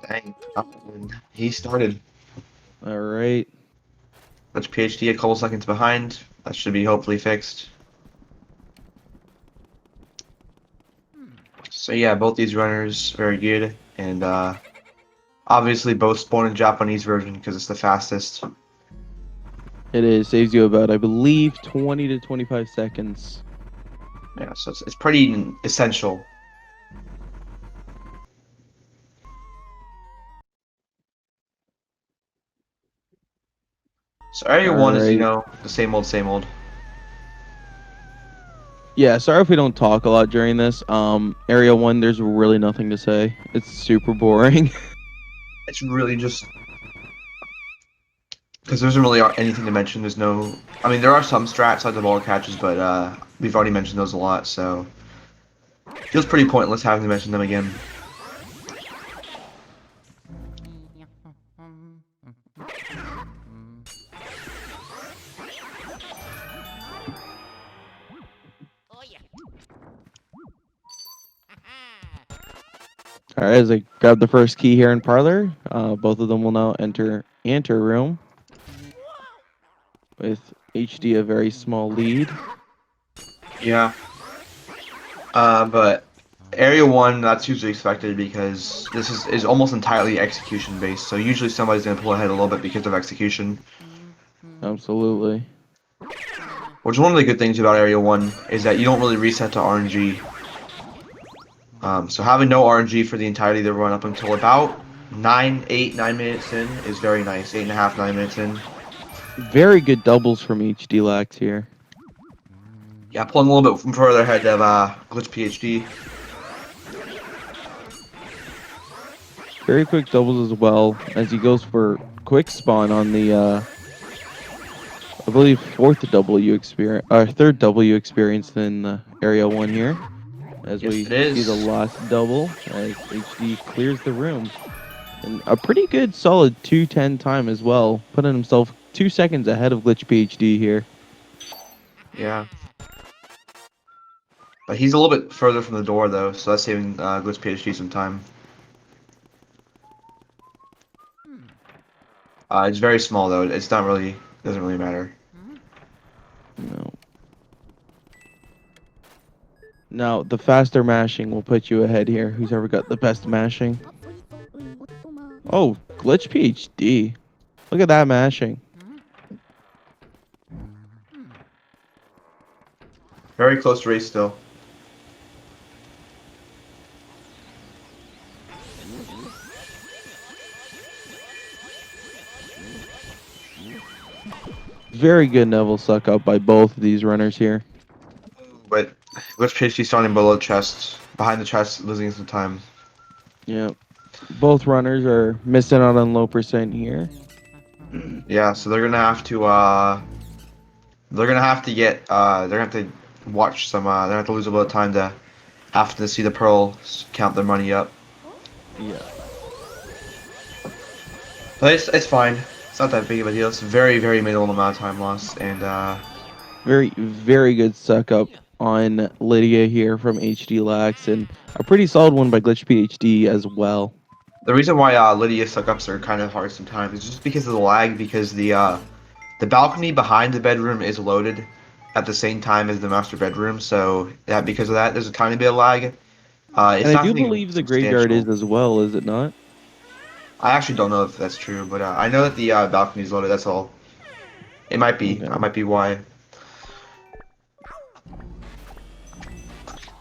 Dang. He started. All right. Let's PhD a couple seconds behind. That should be hopefully fixed. So yeah, both these runners very good, and obviously both spawn in Japanese version because it's the fastest. It is. Saves you about, I believe, 20 to 25 seconds. Yeah, so it's pretty essential. So Area All 1 is, right. the same old, same old. Yeah, sorry if we don't talk a lot during this. Area 1, there's really nothing to say. It's super boring. It's really just because there isn't really anything to mention. There's no, I mean, there are some strats like the ball catches, but we've already mentioned those a lot, so it feels pretty pointless having to mention them again. All right, as I grab the first key here in Parlor, both of them will now enter room with HD a very small lead. Yeah. But Area 1, that's usually expected because this is almost entirely execution based. So usually somebody's going to pull ahead a little bit because of execution. Absolutely. Which one of the good things about Area 1 is that you don't really reset to RNG. So having no RNG for the entirety of the run up until about 9 minutes in is very nice. 8.5, 9 minutes in. Very good doubles from HDlax here. Yeah, pulling a little bit from further ahead of GlitchPhD. Very quick doubles as well as he goes for quick spawn on the I believe fourth W experience, third W experience in area 1 here. As Yes, we it see the is. last double as HD clears the room. And a pretty good solid 2:10 time as well, putting himself 2 seconds ahead of Glitch PhD here. Yeah. But he's a little bit further from the door though, so that's saving GlitchPhD some time. It's very small though. It's not really doesn't really matter. No. Now the faster mashing will put you ahead here. Who's ever got the best mashing? Oh, Glitch PhD. Look at that mashing. Very close race still. Very good Neville suck up by both of these runners here. But GlitchPhD starting below chest, behind the chest, losing some time. Yeah. Both runners are missing out on low percent here. Yeah, so they're gonna have to get they're gonna have to watch some they're gonna have to lose a little time to have to see the pearls count their money up. Yeah. But it's fine. It's not that big of a deal. It's a very, very minimal amount of time lost, and Very, very good suck up on Lydia here from HDlax, and a pretty solid one by Glitch PhD as well. the reason why Lydia suck-ups are kind of hard sometimes is just because of the lag, because the balcony behind the bedroom is loaded at the same time as the master bedroom, so that because of that, there's a tiny bit of lag. And It's I do nothing believe the graveyard substantial. is as well, is it not? I actually don't know if that's true, but I know that the balcony is loaded. That's all. It might be. Okay. That might be why.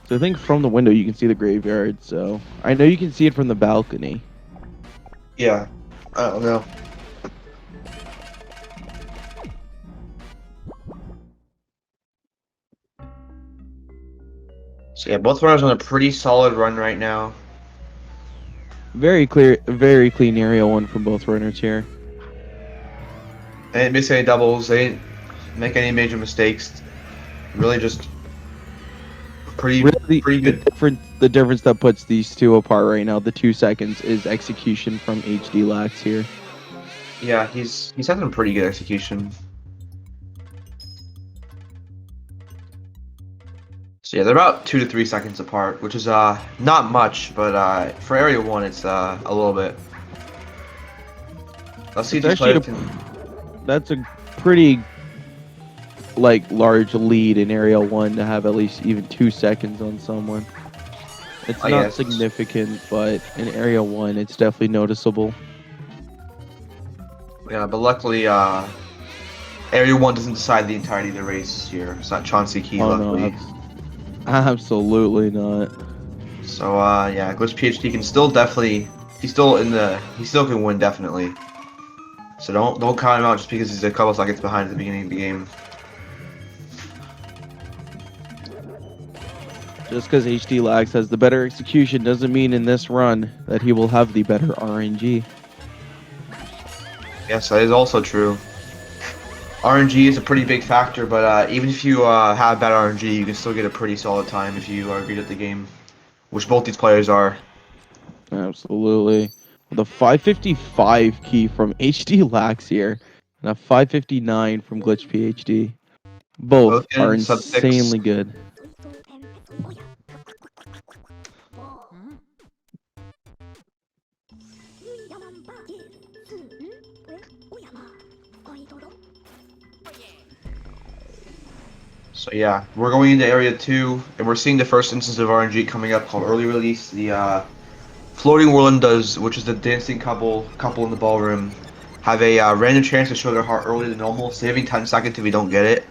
So I think from the window you can see the graveyard, so I know you can see it from the balcony. Yeah. I don't know. So yeah, both runners on a pretty solid run right now. Very clear, very clean area one from both runners here. They didn't miss any doubles. They didn't make any major mistakes. Really, just Really, pretty good. the difference that puts these two apart right now, the 2 seconds, is execution from HDlax here. Yeah, he's had some pretty good execution. So yeah, they're about 2 to 3 seconds apart, which is not much, but for area one, it's a little bit. Let's see if It's these actually players can. that's a pretty like large lead in area 1 to have at least even 2 seconds on someone. It's I not guess. significant, but in area 1 it's definitely noticeable. Yeah, but luckily, Area 1 doesn't decide the entirety of the race here. It's not Chauncey Key, Oh no, luckily. absolutely not. So, yeah, GlitchPhD can still definitely. He's still in the. He still can win, definitely. So don't count him out just because he's a couple seconds behind at the beginning of the game. Just because HDlax has the better execution doesn't mean in this run that he will have the better RNG. Yes, that is also true. RNG is a pretty big factor, but even if you have bad RNG, you can still get a pretty solid time if you are good at the game, which both these players are. Absolutely. The 555 key from HDlax here and a 559 from GlitchPhD. Both Both are getting sub 6. insanely good. So yeah, we're going into Area 2, and we're seeing the first instance of RNG coming up called Early Release. The Floating Whirlin does, which is the dancing couple in the ballroom, have a random chance to show their heart earlier than normal, saving 10 seconds if we don't get it.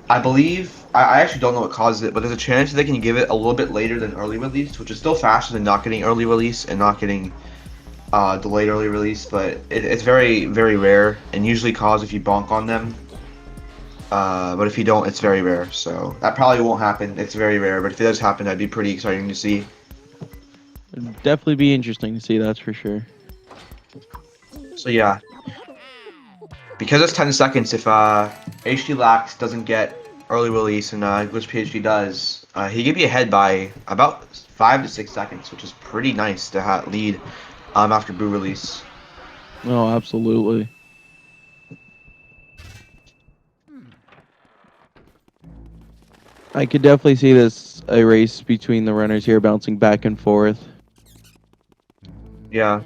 I believe, I actually don't know what causes it, but there's a chance they can give it a little bit later than early release, which is still faster than not getting early release and not getting delayed early release, but it's very, very rare, and usually cause if you bonk on them. But if you don't, it's very rare, so that probably won't happen. It's very rare, but if it does happen, that'd be pretty exciting to see. It'd definitely be interesting to see, that's for sure. So yeah, because it's 10 seconds, if HDlax doesn't get early release and GlitchPhD does, he could be ahead by about 5 to 6 seconds, which is pretty nice to lead after Boo release. Oh, absolutely. I could definitely see this a race between the runners here bouncing back and forth. Yeah.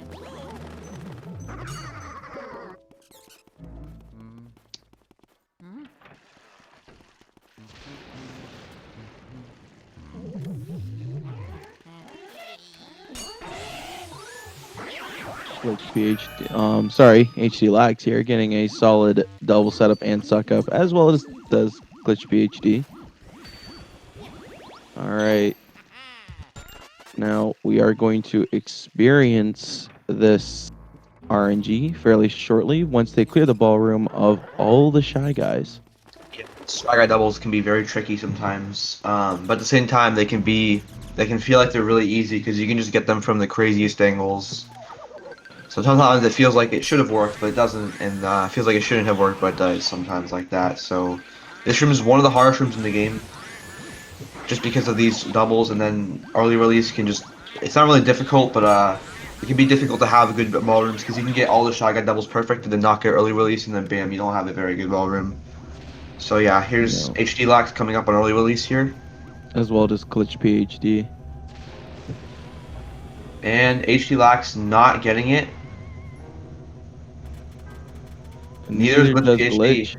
HDlax here getting a solid double setup and suck up, as well as does GlitchPhD. All right. Now we are going to experience this RNG fairly shortly once they clear the ballroom of all the shy guys. Spy Guy doubles can be very tricky sometimes, but at the same time they can feel like they're really easy because you can just get them from the craziest angles. So sometimes it feels like it should have worked, but it doesn't, and feels like it shouldn't have worked, but it does sometimes like that. So this room is one of the hardest rooms in the game, just because of these doubles, and then early release can it's not really difficult, but it can be difficult to have good ball rooms because you can get all the Shy Guy doubles perfect and then not get early release, and then bam, you don't have a very good ball room. So yeah, here's No. HDlax coming up on early release here. As well as GlitchPhD. And HDlax not getting it. Neither is Neither does GlitchPhD. Glitch.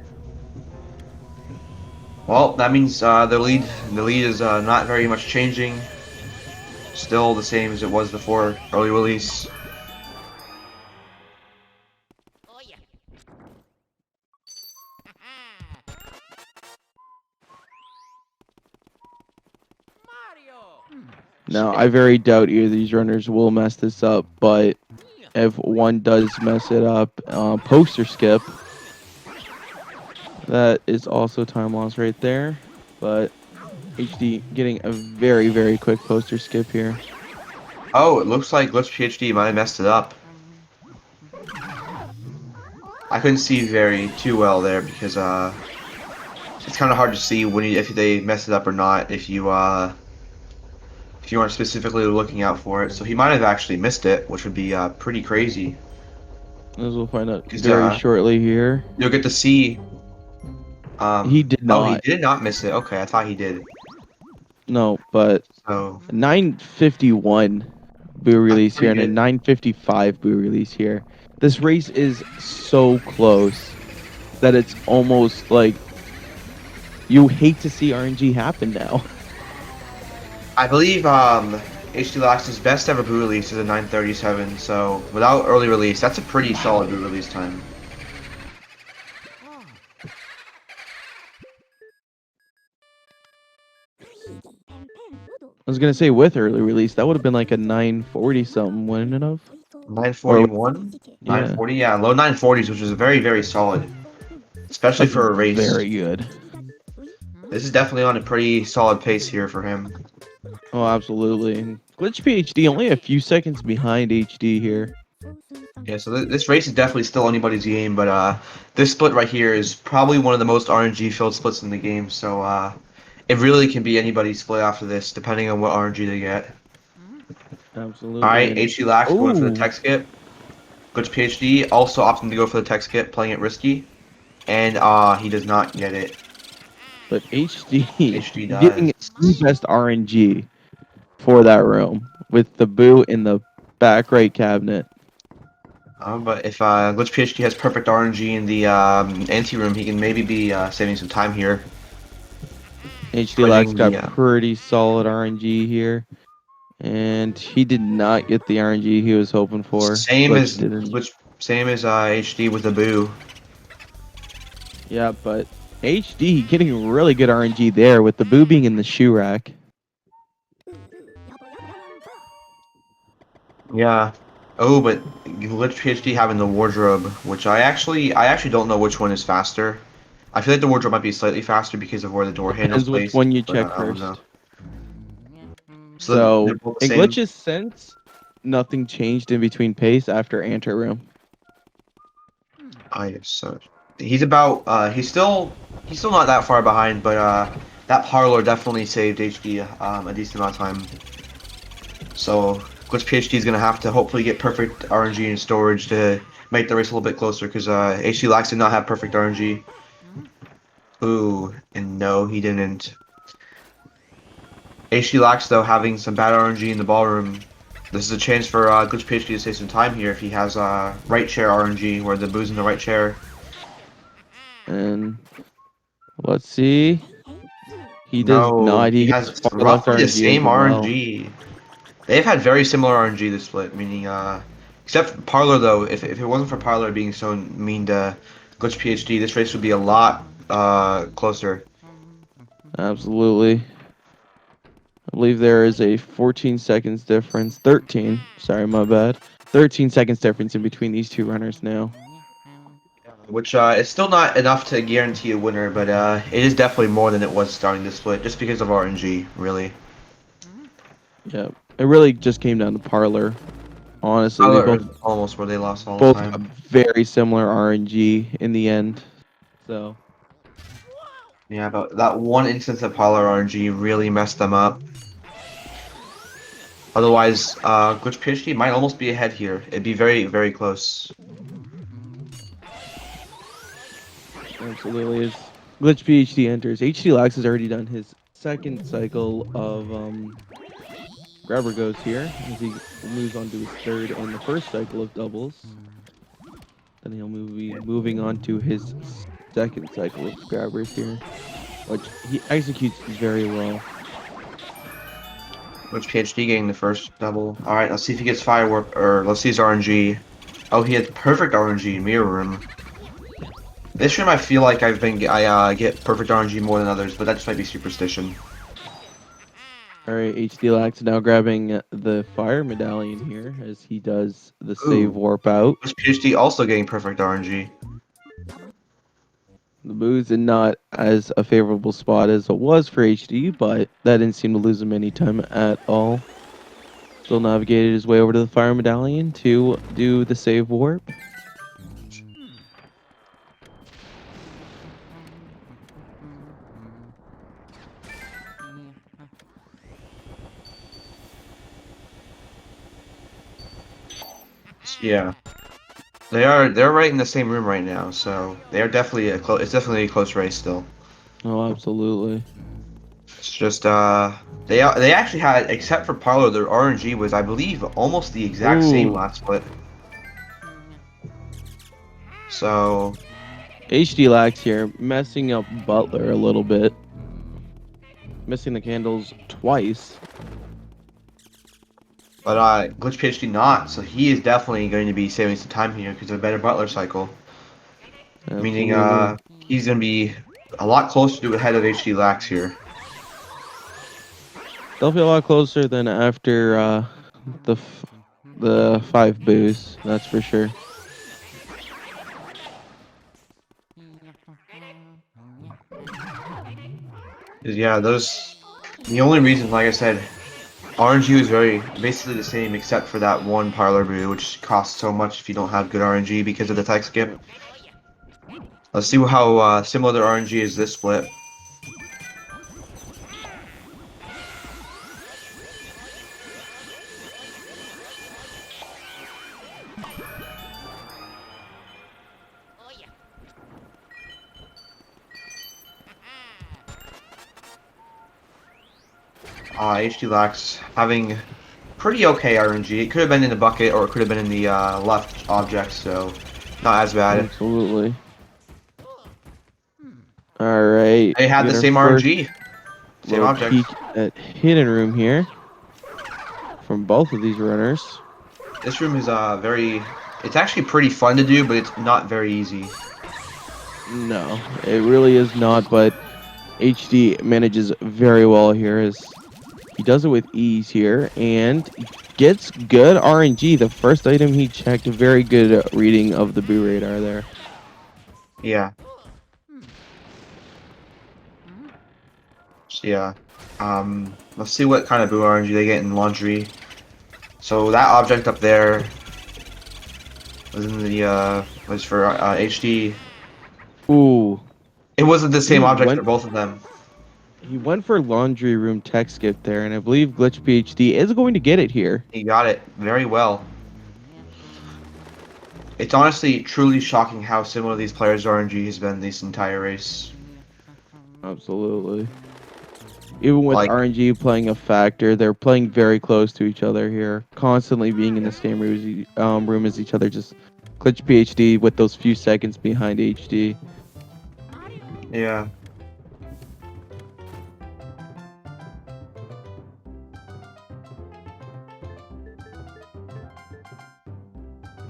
Well, that means the lead is not very much changing. Still the same as it was before early release. Now, I very doubt either of these runners will mess this up, but if one does mess it up, poster skip, that is also time loss right there. But HD getting a very, very quick poster skip here. Oh, it looks like GlitchPhD might have messed it up. I couldn't see too well there because it's kind of hard to see if they mess it up or not if you aren't specifically looking out for it. So he might have actually missed it, which would be pretty crazy. As we'll find out 'Cause, very shortly here. you'll get to see. He did Oh, he not. did not miss it. Okay, I thought he did. No, but So 951 boo that's release here pretty and a good. 955 boo release here. This race is so close that it's almost like you hate to see RNG happen now. I believe HDlax's best ever boot release is a 937. So without early release, that's a pretty solid boot release time. I was gonna say with early release, that would have been like a 940 something, wouldn't it have? Or 941, yeah, 940, yeah, low 940s, which is very, very solid, especially that's for a race. very good. This is definitely on a pretty solid pace here for him. Oh, absolutely. And GlitchPhD only a few seconds behind HD here. Yeah, so this race is definitely still anybody's game, but this split right here is probably one of the most RNG filled splits in the game. So it really can be anybody's split after this, depending on what RNG they get. All Absolutely. right, And HDlax going for the oh, tech skip. GlitchPhD also opting to go for the tech skip, playing it risky, and he does not get it. but HD HD getting does. the best RNG for that room with the boot in the back right cabinet. But if GlitchPhD has perfect RNG in the ante room, he can maybe be saving some time here. HDlax Putting got the pretty solid RNG here. And he did not get the RNG he was hoping for. same Glitch as didn't. HD with the boo. Yeah, but HD getting really good RNG there with the boo being in the shoe rack. Yeah. Oh, but GlitchPhD having the wardrobe, which I actually don't know which one is faster. I feel like the wardrobe might be slightly faster because of where the door handle's Depends which placed, one you but check I don't know. first. So they're So both the in same. Glitch's sense, nothing changed in between pace after Ante Room. I so he's still not that far behind, but that parlor definitely saved HD a decent amount of time. So Glitch PhD is gonna have to hopefully get perfect RNG and storage to make the race a little bit closer because HDlax did not have perfect RNG. Ooh, and no, he didn't. HDlax though having some bad RNG in the ballroom. This is a chance for Glitch PhD to save some time here if he has right chair RNG where the boo's in the right chair. And let's see. He does No, not. he He gets has far left roughly the RNG as same well. RNG. They've had very similar RNG this split, meaning except for Parlor though, if it wasn't for Parlor being so mean to Glitch PhD, this race would be a lot closer. Absolutely. I believe there is a 14 seconds difference. 13. Sorry, my bad. 13 seconds difference in between these two runners now. Which is still not enough to guarantee a winner, but it is definitely more than it was starting this split, just because of RNG, really. Yeah, it really just came down to Parlor. Honestly, they Parlor both is almost where they lost all the both got time. very similar RNG in the end. So Yeah, but that one instance of Parlor RNG really messed them up. Otherwise, Glitch PhD might almost be ahead here. It'd be very, very close. absolutely, as Glitch PhD enters, HDlax has already done his second cycle of grabber goes here as he moves on to his third and the first cycle of doubles. Then he'll be moving on to his second cycle of grabbers here, which he executes very well. Which PhD getting the first double? Alright, let's see if he gets firework, or let's see his RNG. Oh, he had perfect RNG in Mirror Room. This room I feel like I get perfect RNG more than others, but that just might be superstition. All right, HDlax now grabbing the fire medallion here as he does the save Ooh, warp out. which PhD also getting perfect RNG. The boo's in not as a favorable spot as it was for HD, but that didn't seem to lose him any time at all. Still navigated his way over to the fire medallion to do the save warp. Yeah. They're right in the same room right now, so they are definitely it's definitely a close race still. Oh, absolutely. It's just they actually had, except for Parlor, their RNG was I believe almost the exact same Ooh, last split. So, HDlax here, messing up Butler a little bit. Missing the candles twice. but GlitchPhD not, so he is definitely going to be saving some time here because of a better Butler cycle. Meaning, Absolutely. he's going to be a lot closer to ahead of HDlax here. They'll feel a lot closer than after the 5 boos, that's for sure. Yeah, those. The only reason, like I said, RNG is very basically the same except for that one parlor brew, which costs so much if you don't have good RNG because of the tech skip. Let's see how similar the RNG is this split. HDlax having pretty okay RNG. It could have been in the bucket or it could have been in the left object, so not as bad. Absolutely. All right. They had We the got our same first RNG, same little object. peek at hidden room here from both of these runners. This room is very. It's actually pretty fun to do, but it's not very easy. No, it really is not, but HD manages very well here as he does it with ease here and gets good RNG. The first item he checked, a very good reading of the boo radar there. Yeah. So, yeah. Let's see what kind of boo RNG they get in laundry. So that object up there was in the was for HD. Ooh, It wasn't the he same object for went both of them. he went for laundry room tech skip there, and I believe GlitchPhD is going to get it here. He got it very well. It's honestly truly shocking how similar these players' RNG has been this entire race. Absolutely. Even with Like, RNG playing a factor, they're playing very close to each other here, constantly being in the same room as each other. Just Glitch PhD with those few seconds behind HD. yeah.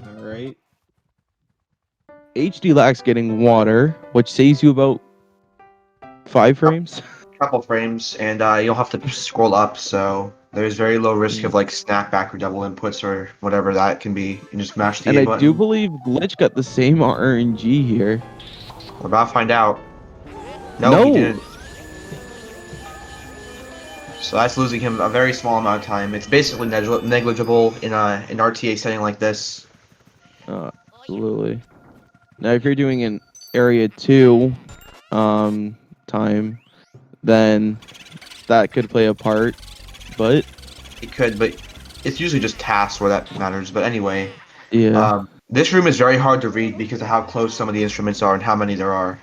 All right. HDlax getting water, which saves you about 5 frames. Couple frames, and you'll have to scroll up, so there's very low risk of like snapback or double inputs or whatever that can be. You just mash the And A I do button. believe Glitch got the same RNG here. We're about to find out. No, he No. didn't. So that's losing him a very small amount of time. It's basically negligible in an RTA setting like this. Absolutely. Now, if you're doing an area 2 time, then that could play a part. But It could, but it's usually just tasks where that matters. But anyway, yeah, this room is very hard to read because of how close some of the instruments are and how many there are.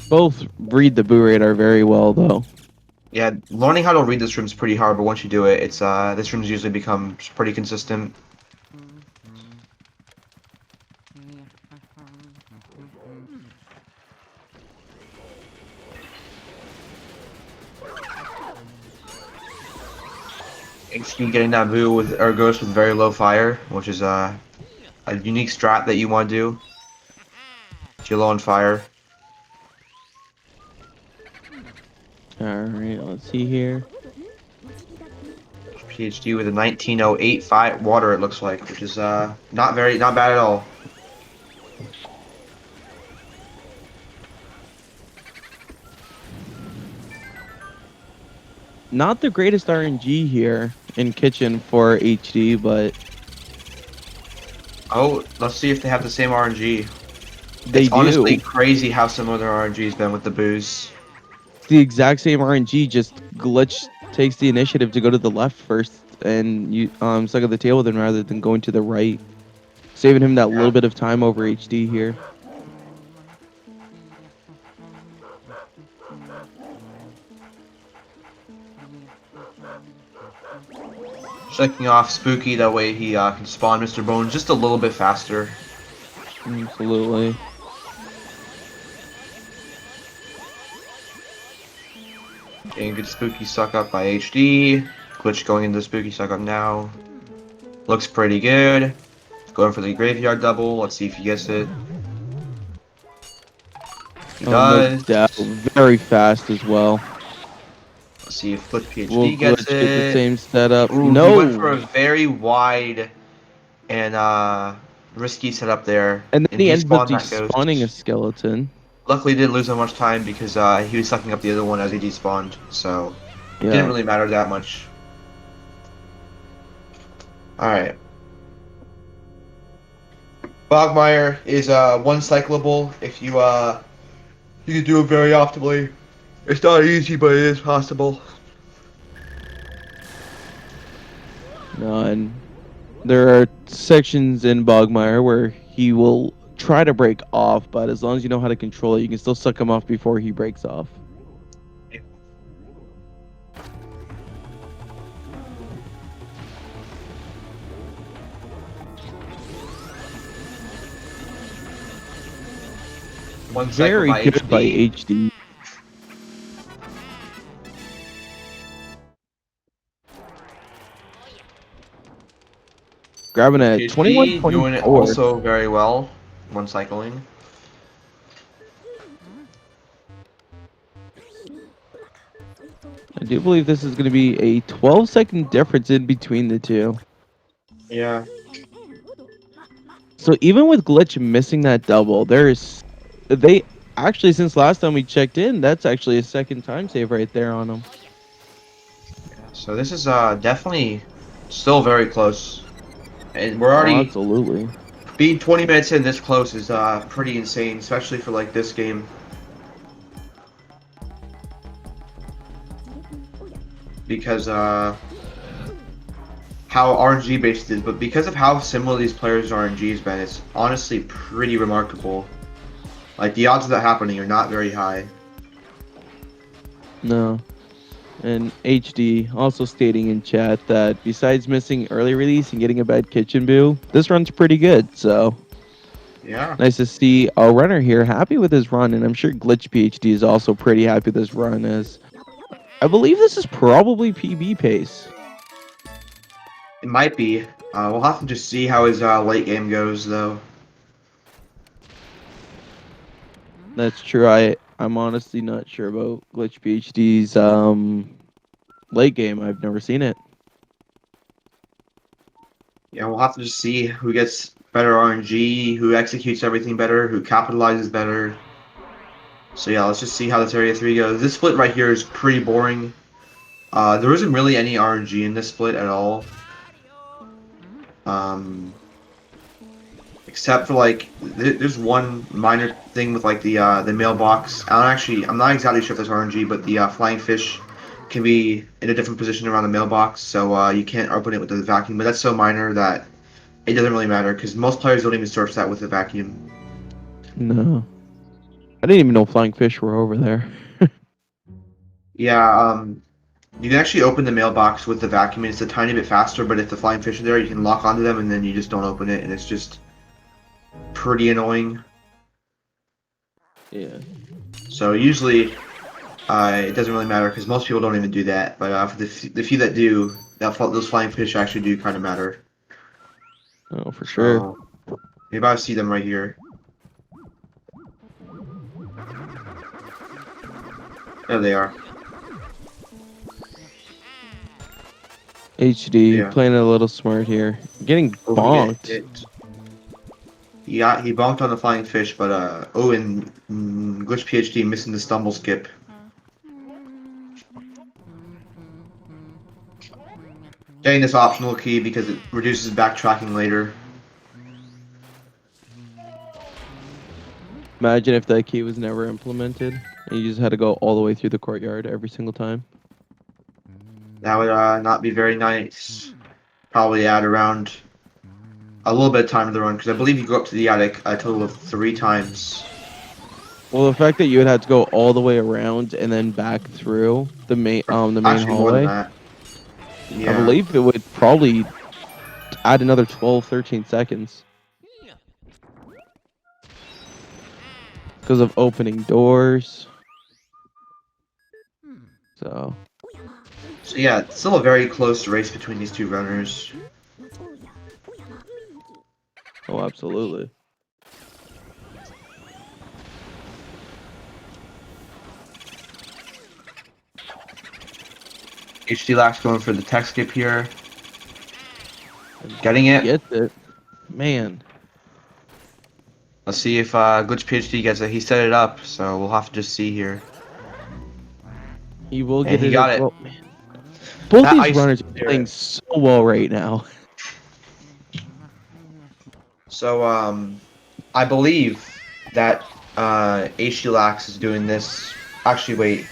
both read the boo radar very well, though. Yeah, learning how to read this room is pretty hard, but once you do it, it's this room's usually becomes pretty consistent. HD getting that boo with or ghost with very low fire, which is a unique strat that you want to do. If you're low on fire. All right, let's see here. PhD with a 1908 fire water, it looks like, which is not bad at all. Not the greatest RNG here in kitchen for HD, but Oh, let's see if they have the same RNG. they It's honestly do. crazy how similar their RNG's been with the booze. It's the exact same RNG, just Glitch takes the initiative to go to the left first and you suck at the tail with him rather than going to the right, saving him that Yeah. little bit of time over HD here. Checking off Spooky, that way he can spawn Mr. Bones just a little bit faster. Absolutely. Getting good spooky suck up by HD. Glitch going into spooky suck up now. Looks pretty good. Going for the graveyard double. Let's see if he gets it. He Oh, no does. doubt. Very fast as well. Let's see if Glitch Will PhD gets Glitch get the it. same setup? Ooh, he went for a No. very wide and risky setup there. And then And he ended up despawned that despawning a ghost. skeleton. Luckily, didn't lose that much time because he was sucking up the other one as he despawned. So, it didn't Yeah. really matter that much. Alright. Bogmire is one cyclable if you can do it very optimally. It's not easy, but it is possible. No, and there are sections in Bogmire where he will try to break off, but as long as you know how to control it, you can still suck him off before he breaks off. One cycle Very by good by HD. HD. Grabbing a PhD doing it 21-24. also very well. One cycling. I do believe this is going to be a 12-second difference in between the two. Yeah. So even with Glitch missing that double, they actually, since last time we checked in, that's actually a second time save right there on him. So this is definitely still very close. And we're Oh, already absolutely. being 20 minutes in this close is pretty insane, especially for like this game. Because how RNG based it is, but because of how similar these players' RNG has been, it's honestly pretty remarkable. Like the odds of that happening are not very high. No. And HD also stating in chat that besides missing early release and getting a bad kitchen boo, this run's pretty good. So Yeah. nice to see a runner here happy with his run, and I'm sure Glitch PhD is also pretty happy with this run, as I believe this is probably PB pace. It might be. We'll have to just see how his late game goes, though. That's true. I'm honestly not sure about Glitch PhD's late game. I've never seen it. Yeah, we'll have to just see who gets better RNG, who executes everything better, who capitalizes better. So yeah, let's just see how this Area 3 goes. This split right here is pretty boring. There isn't really any RNG in this split at all. Except for like, there's one minor thing with like the mailbox. I'm not exactly sure if there's RNG, but the flying fish can be in a different position around the mailbox, so you can't open it with the vacuum. But that's so minor that it doesn't really matter because most players don't even search that with the vacuum. No. I didn't even know flying fish were over there. Yeah, you can actually open the mailbox with the vacuum, and it's a tiny bit faster. But if the flying fish are there, you can lock onto them, and then you just don't open it, and it's just pretty annoying. Yeah. So usually, it doesn't really matter because most people don't even do that. But for the few that do, those flying fish actually do kind of matter. Oh, for sure. So maybe I see them right here. There they are. HD Yeah. playing a little smart here. Getting Oh, bonked. he bonked on the flying fish, but and Glitch PhD missing the stumble skip. Getting this optional key because it reduces backtracking later. Imagine if that key was never implemented and you just had to go all the way through the courtyard every single time. That would not be very nice. Probably add around a little bit of time to the run because I believe you go up to the attic a total of 3 times. Well, the fact that you would have to go all the way around and then back through the main Actually, more than hallway, that. I Yeah. believe it would probably add another 12, 13 seconds. because of opening doors. So So yeah, it's still a very close race between these two runners. oh, absolutely. HDlax going for the tech skip here. Getting it. Gets it, man. Let's see if GlitchPhD gets it. He set it up, so we'll have to just see here. He will And get he it got as it. well. Man. Both That these ice runners are there. playing so well right now. So I believe that HDlax is doing this. Actually, wait.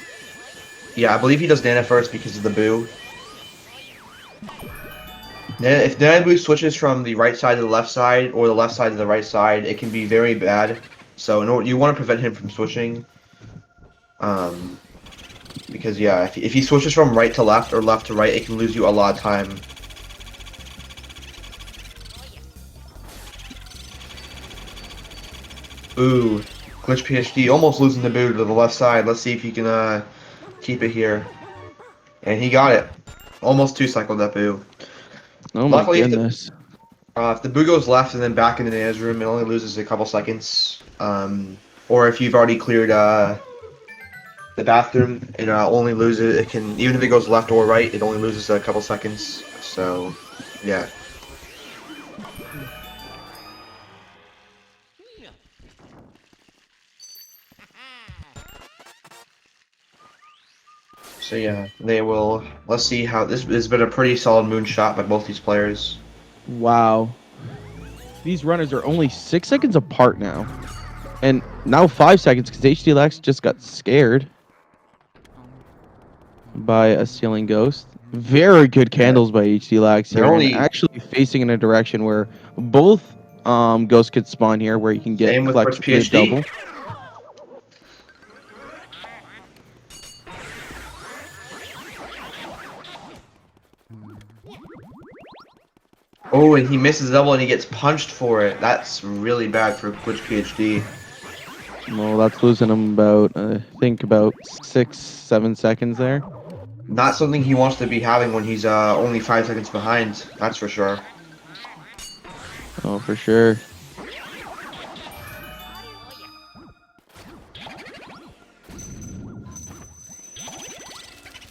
Yeah, I believe he does Nana first because of the boo. If Nana boo switches from the right side to the left side or the left side to the right side, it can be very bad. So in order, you want to prevent him from switching. Because yeah, if he switches from right to left or left to right, it can lose you a lot of time. Ooh, GlitchPhD almost losing the boo to the left side. Let's see if he can keep it here. And he got it. Almost two-cycled that boo. Oh my Luckily, goodness. if the boo goes left and then back into the Nana's room, it only loses a couple seconds. Or if you've already cleared the bathroom, it only loses. It can, even if it goes left or right, it only loses a couple seconds. So, yeah. So yeah, they will. Let's see how this has been a pretty solid moonshot by both these players. Wow. These runners are only 6 seconds apart now. And now 5 seconds because HDlax just got scared by a ceiling ghost. Very good candles by HDlax They're here, and only actually facing in a direction where both ghosts could spawn here, where you can get same with collectively a GlitchPhD. double. Oh, and he misses the double and he gets punched for it. That's really bad for GlitchPhD. Well, that's losing him about, I think, about 6-7 seconds there. Not something he wants to be having when he's only 5 seconds behind. That's for sure. Oh, for sure.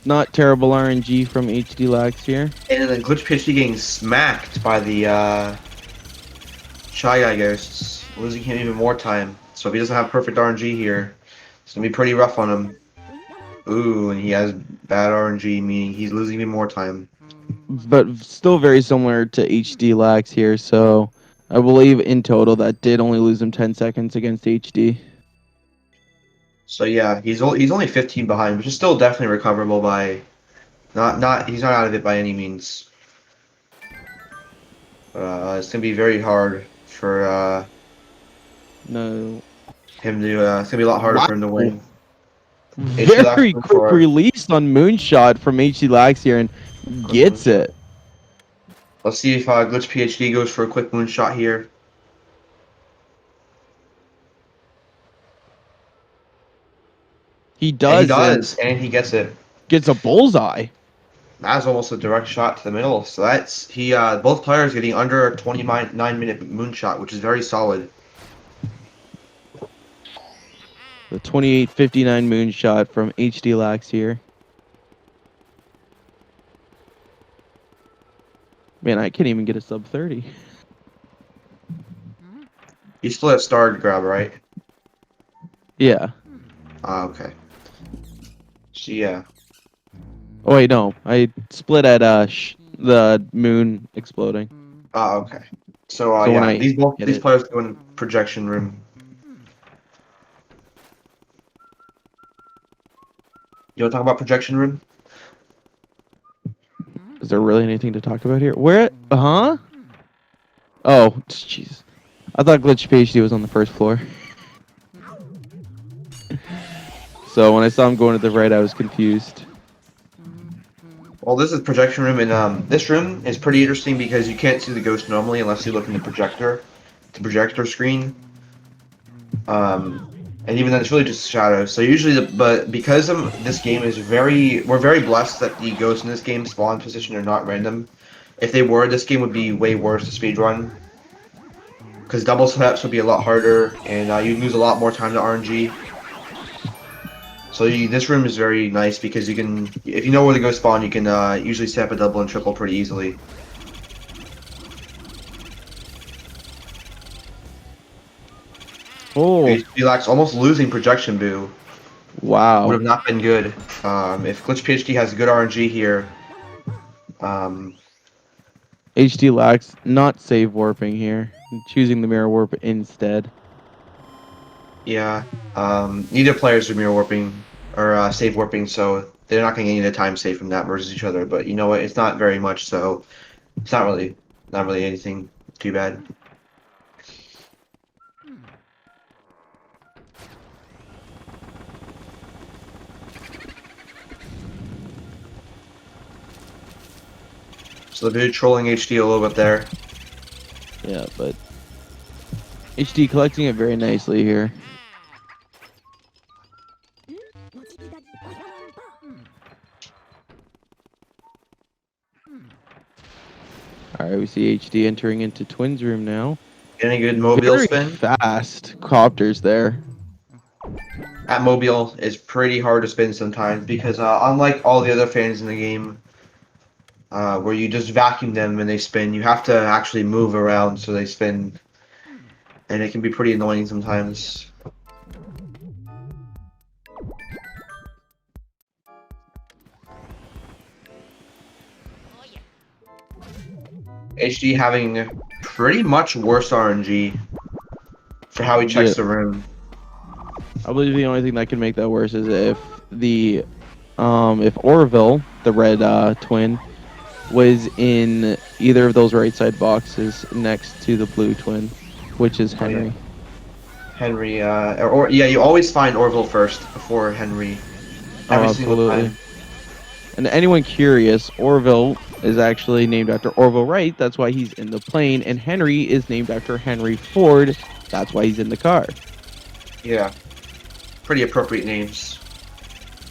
Not terrible RNG from HDlax here. And then GlitchPhD getting smacked by the Shy Guy Ghosts, losing him even more time. So if he doesn't have perfect RNG here, it's gonna be pretty rough on him. Ooh, and he has bad RNG, meaning he's losing even more time. But still very similar to HDlax here, so I believe in total that did only lose him 10 seconds against HD. So yeah, he's only 15 behind, which is still definitely recoverable by he's not out of it by any means. It's gonna be very hard for No. him to. It's gonna be a lot harder for him to win. Very quick release on Moonshot from HDlax here and gets it. Let's see if GlitchPhD goes for a quick moonshot here. He does. And he does, and he gets it. Gets a bullseye. That's almost a direct shot to the middle. So that's both players getting under a 29-minute moonshot, which is very solid. The 28:59 Moonshot from HDlax here. Man, I can't even get a sub 30. You still have star grab, right? Yeah. Okay. So yeah. Oh wait, no. I split at the moon exploding. Okay. So, So when yeah, I these players go in projection room. You want to talk about projection room? Is there really anything to talk about here? Where? Huh? Oh, jeez. I thought GlitchPhD was on the first floor. So when I saw him going to the right, I was confused. Well, this is projection room, and this room is pretty interesting because you can't see the ghost normally unless you look in the projector screen. And even then, it's really just shadows. So usually, but because this game is we're very blessed that the ghosts in this game spawn position are not random. If they were, this game would be way worse to speedrun. Because double steps would be a lot harder, and you'd lose a lot more time to RNG. So this room is very nice because you can, if you know where to go spawn, you can usually set up a double and triple pretty easily. Oh, HDlax almost losing projection boo would wow. have not been good. If GlitchPhD has good RNG here, um, HDlax not save warping here. Choosing the mirror warp instead. yeah, neither players are mirror warping or save warping, so they're not going to get any time save from that versus each other. But you know what? It's not very much, so it's not really anything too bad. So they're trolling HD a little bit there. Yeah, but HD collecting it very nicely here. All right, we see HD entering into Twins room now. Getting a good mobile Very spin. fast copters there. At mobile is pretty hard to spin sometimes because unlike all the other fans in the game, where you just vacuum them and they spin, you have to actually move around so they spin, and it can be pretty annoying sometimes. HD having pretty much worse RNG for how he checks Yeah, the room. I believe the only thing that can make that worse is if Orville, the red twin, was in either of those right side boxes next to the blue twin, which is Oh yeah, Henry. Henry. Or yeah, you always find Orville first before Henry, Oh, every single absolutely. time. And anyone curious, Orville is actually named after Orville Wright. That's why he's in the plane. And Henry is named after Henry Ford. That's why he's in the car. Yeah, pretty appropriate names.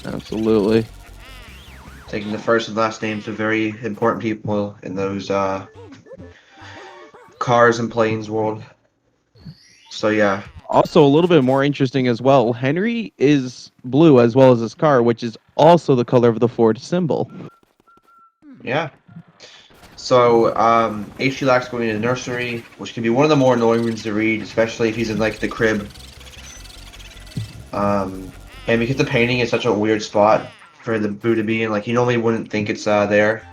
Absolutely. Taking the first and last names of very important people in those cars and planes world. So yeah, Also, a little bit more interesting as well. Henry is blue as well as his car, which is also the color of the Ford symbol. yeah. So HDlax going into nursery, which can be one of the more annoying rooms to read, especially if he's in like the crib. And because the painting is such a weird spot for the boo to be in, like you normally wouldn't think it's there.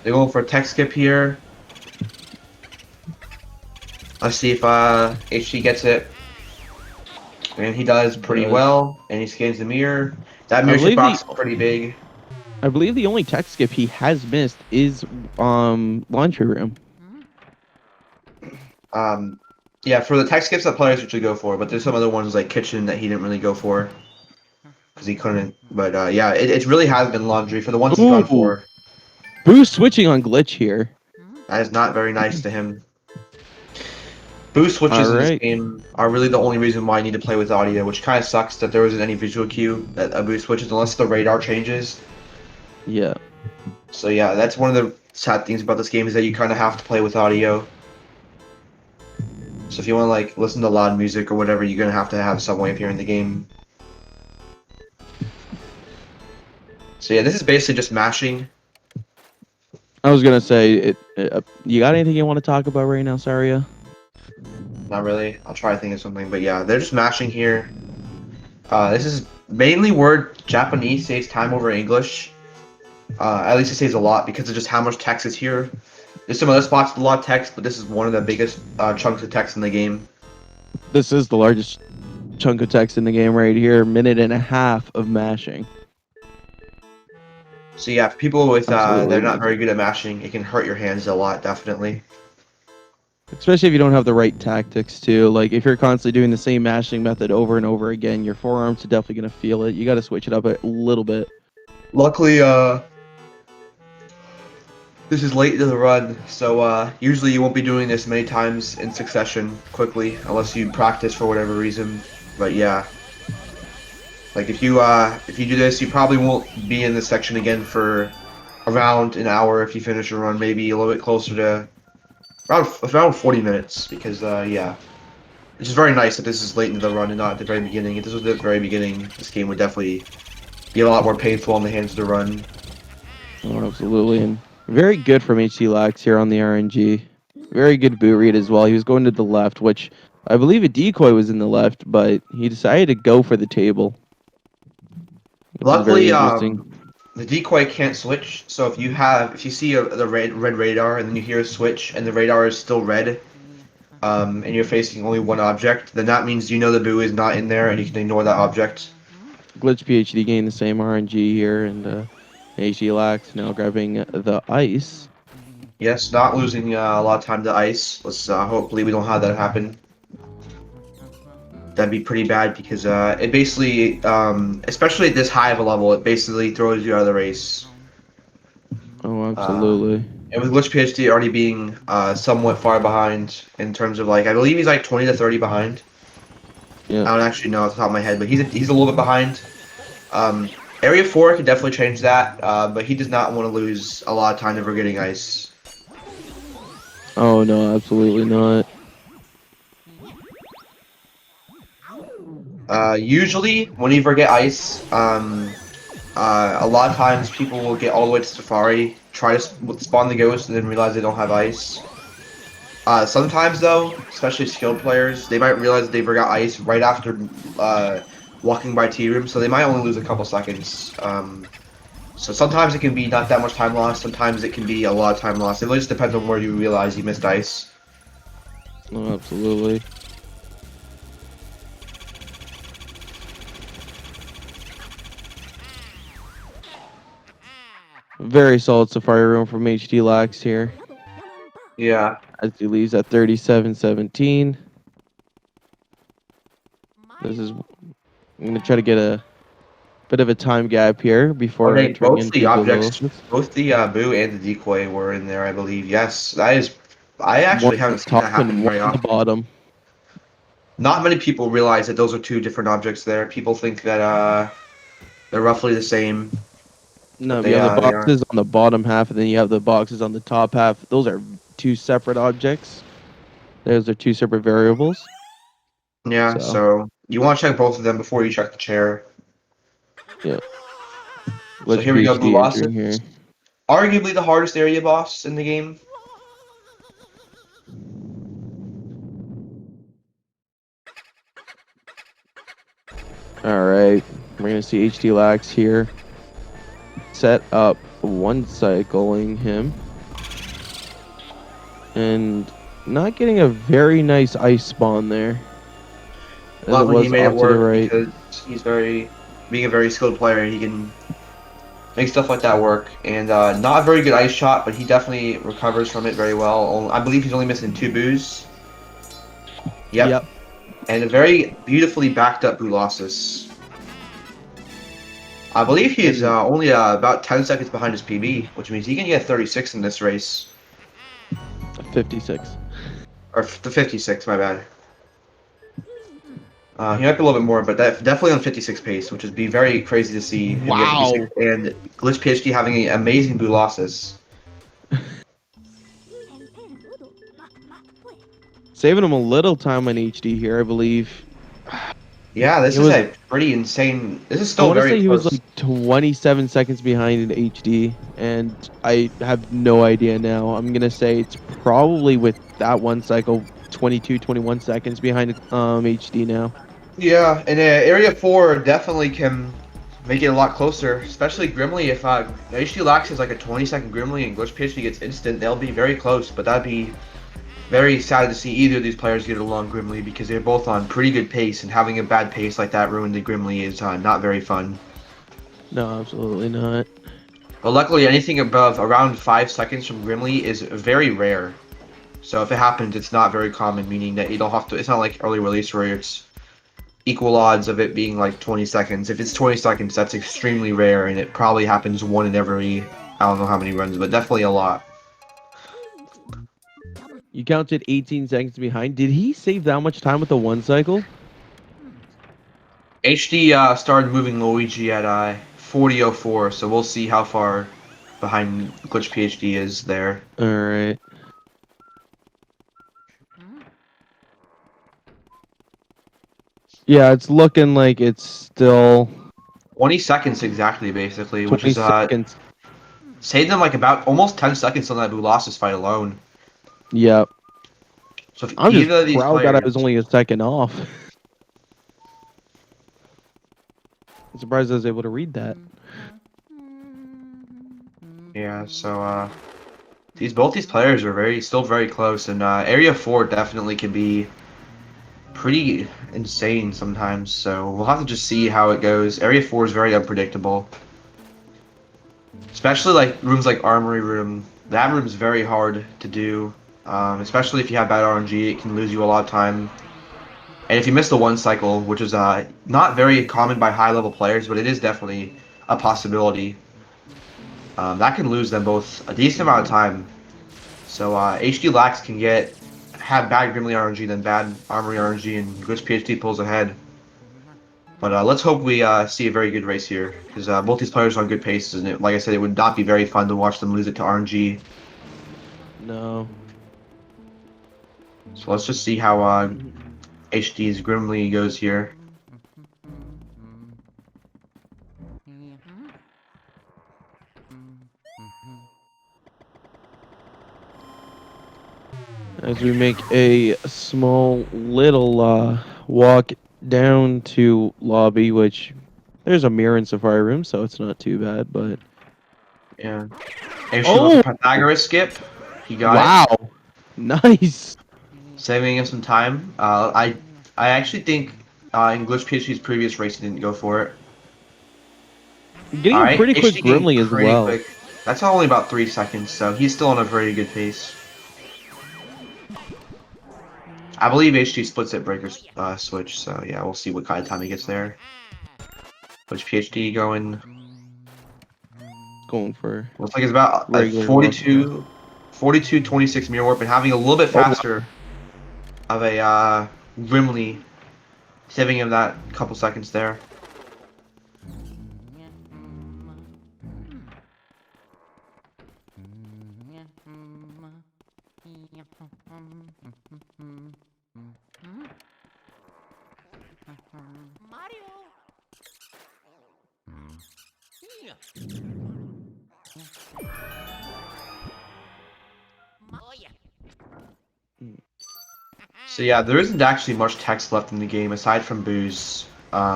They're going for a tech skip here. Let's see if HD gets it. And he does pretty well, and he scans the mirror. That mirror chip box is pretty big. I believe the only tech skip he has missed is laundry room. Yeah, for the tech skips that players usually go for, but there's some other ones like kitchen that he didn't really go for because he couldn't. But yeah, it really has been laundry for the ones he's gone for. Boost switching on glitch here. That is not very nice to him. Boost switches in this game are really the only reason why I need to play with audio, which kind of sucks that there wasn't any visual cue that a boost switches unless the radar changes. Yeah. So yeah, that's one of the sad things about this game is that you kind of have to play with audio. So if you want to like listen to loud music or whatever, you're gonna have to have some way of hearing the game. So yeah, this is basically just mashing. I was gonna say, you got anything you want to talk about right now, Saria? Not really. I'll try to think of something, but yeah, they're just mashing here. This is mainly where Japanese saves time over English. At least it saves a lot because of just how much text is here. There's some other spots with a lot of text, but this is one of the biggest chunks of text in the game. This is the largest chunk of text in the game right here. Minute and a half of mashing. So yeah, for people with they're not very good at mashing, it can hurt your hands a lot, definitely. Especially if you don't have the right tactics too. Like if you're constantly doing the same mashing method over and over again, your forearms are definitely gonna feel it. You got to switch it up a little bit. Luckily, This is late into the run, so usually you won't be doing this many times in succession quickly, unless you practice for whatever reason. But yeah, like if you do this, you probably won't be in this section again for around an hour if you finish a run, maybe a little bit closer to around 40 minutes, because yeah. Which is very nice that this is late into the run and not at the very beginning. If this was at the very beginning, this game would definitely be a lot more painful on the hands of the run. Oh, absolutely. And very good from HDlax here on the RNG. Very good boot read as well. He was going to the left, which I believe a decoy was in the left, but he decided to go for the table, which is very Luckily, interesting. the decoy can't switch. So if you see the red radar and then you hear a switch and the radar is still red, and you're facing only one object, then that means you know the boo is not in there and you can ignore that object. GlitchPhD gained the same RNG here, and HDlax now grabbing the ice. Yes, not losing a lot of time to ice. Let's hopefully we don't have that happen. That'd be pretty bad because it basically, especially at this high of a level, it basically throws you out of the race. Oh, Uh, absolutely. and with GlitchPhD already being somewhat far behind in terms of like, I believe he's like 20 to 30 behind. Yeah. I don't actually know off the top of my head, but he's a little bit behind. Um, Area 4 could definitely change that, but he does not want to lose a lot of time never getting ice. Oh, no, absolutely not. Usually, whenever you get ice, a lot of times people will get all the way to Safari, try to spawn the ghost, and then realize they don't have ice. Sometimes though, especially skilled players, they might realize they forgot ice right after walking by tea room, so they might only lose a couple seconds. So sometimes it can be not that much time lost, sometimes it can be a lot of time lost. It really just depends on where you realize you missed ice. Oh, absolutely. Very solid Safari room from HDlax here, Yeah. as he leaves at 37-17. This is, I'm going to try to get a bit of a time gap here before Okay, entering both the into the objects, lowest. both the boo and the decoy were in there, I believe. Yes, that is. I One actually at haven't the seen that top happen and one very at the often. bottom. Not many people realize that those are two different objects there. People think that they're roughly the same, No, but you have the they aren't. boxes on the bottom half, and then you have the boxes on the top half. Those are two separate objects. Those are two separate variables. Yeah, So, so you want to check both of them before you check the chair. yeah. So Glitch here we go, PhD Bulasis. entering here. Arguably the hardest area boss in the game. All right. We're going to see HDlax here. Set up one cycling him. And not getting a very nice ice spawn there. As it Luckily, he was made it off to the work right. because being a very skilled player, he can make stuff like that work. And not a very good ice shot, but he definitely recovers from it very well. I believe he's only missing two boos. Yep. Yep. And a very beautifully backed up Bulasis. I believe he's And only about 10 seconds behind his PB, which means he can get 36 in this race. 56. Or the 56, my bad. He might be a little bit more, but definitely on 56 pace, which would be very crazy to see him get 56. Wow. And Glitch PhD having an amazing Bulasis. Saving him a little time on HD here, I believe. Yeah, this It is was, a pretty insane. This is I still want to very say he was close. like 27 seconds behind in HD, and I have no idea now. I'm going to say it's probably with that one cycle, 22, 21 seconds behind HD now. Yeah, and Area 4 definitely can make it a lot closer, especially Grimly. If HDlax is like a 20-second Grimly and Glitch PhD gets instant, they'll be very close, but that'd be very sad to see either of these players get along Grimly because they're both on pretty good pace, and having a bad pace like that ruined the Grimly is not very fun. No, absolutely not. But luckily, anything above around 5 seconds from Grimly is very rare. So if it happens, it's not very common, meaning that you don't have to. It's not like early release where it's equal odds of it being like 20 seconds. If it's 20 seconds, that's extremely rare, and it probably happens one in every, I don't know how many runs, but definitely a lot. You counted 18 seconds behind. Did he save that much time with the one cycle? HD started moving Luigi at 40:04, so we'll see how far behind GlitchPhD is there. All right. Yeah, it's looking like it's still 20 seconds exactly, basically, which 20 is seconds. saved them like about almost 10 seconds on that Bulasis fight alone. Yep. So if I'm just either of these proud that I was players, only a second off. I'm surprised I was able to read that. yeah, so both these players are still very close, and Area 4 definitely can be pretty insane sometimes. So we'll have to just see how it goes. Area 4 is very unpredictable, especially like rooms like Armory Room. That room's very hard to do, especially if you have bad RNG. It can lose you a lot of time. And if you miss the one cycle, which is not very common by high level players, but it is definitely a possibility, that can lose them both a decent amount of time. So HDlax can have bad Grimly RNG than bad Armory RNG, and GlitchPhD pulls ahead. But let's hope we see a very good race here, because both these players are on good paces, and like I said, it would not be very fun to watch them lose it to RNG. No. So let's just see how HD's Grimly goes here. As we make a small little walk down to lobby, which there's a mirror in Safari Room, so it's not too bad, but... Yeah. HD went Oh! for Pythagoras skip. He got it, Wow! Nice! saving him some time. I actually think in GlitchPhD's previous race he didn't go for it. Getting a Alright, pretty quick HD getting Grimly as pretty well. quick. That's only about 3 seconds, so he's still on a very good pace. I believe HD splits at breaker switch, so yeah, we'll see what kind of time he gets there. Which PhD going? Going for Looks like it's about a regular walk. 26 mirror warp and having a little bit Oh, wow. faster of a Grimly, saving him that couple seconds there. So yeah, there isn't actually much text left in the game aside from Boo's,